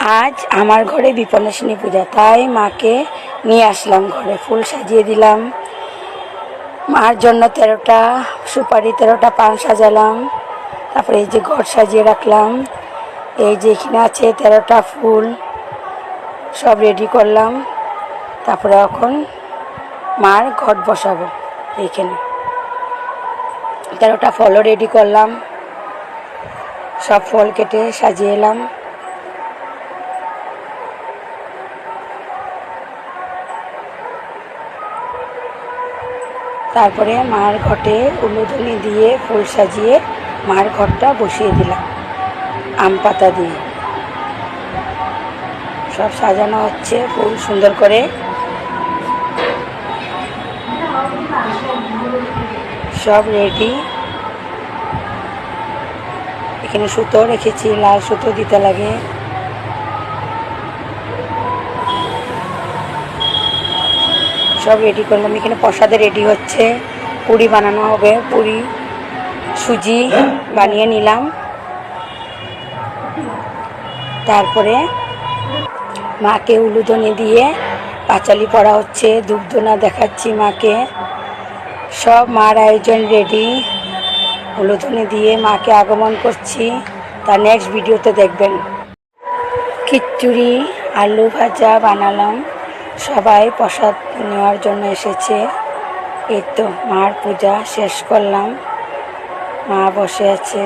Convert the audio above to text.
আজ আমার ঘরে বিপন্নসিনী পূজা, তাই মাকে নিয়ে আসলাম ঘরে। ফুল সাজিয়ে দিলাম, মার জন্য 13টা সুপারি 13টা পান সাজালাম। তারপরে এই যে ঘর সাজিয়ে রাখলাম, এই যে এখানে আছে 13টা ফুল, সব রেডি করলাম। তারপরে এখন মার ঘট বসাবো। এইখানে 13টা ফলও রেডি করলাম, সব ফল কেটে সাজিয়ে এলাম। তারপরে মার ঘটে উলুধুলি দিয়ে ফুল সাজিয়ে মার ঘরটা বসিয়ে দিলাম আম পাতা দিয়ে। সব সাজানো হচ্ছে ফুল সুন্দর করে। সব রেডি। এখানে সুতো রেখেছি, লাল সুতো দিতে লাগে। সব রেডি করলাম। এখানে প্রসাদে রেডি হচ্ছে, পুরি বানানো হবে। পুরি সুজি বানিয়ে নিলাম। তারপরে মাকে উলুধনি দিয়ে পাঁচালি পড়া হচ্ছে, ধূপধুনা দেখাচ্ছি মাকে। সব মার আয়োজন রেডি। উলুধনি দিয়ে মাকে আগমন করছি, তার নেক্সট ভিডিওতে দেখবেন। খিচুড়ি আলু ভাজা বানালাম, সবাই প্রসাদ নেওয়ার জন্য এসেছে। এই তো মার পূজা শেষ করলাম, মা বসে আছে।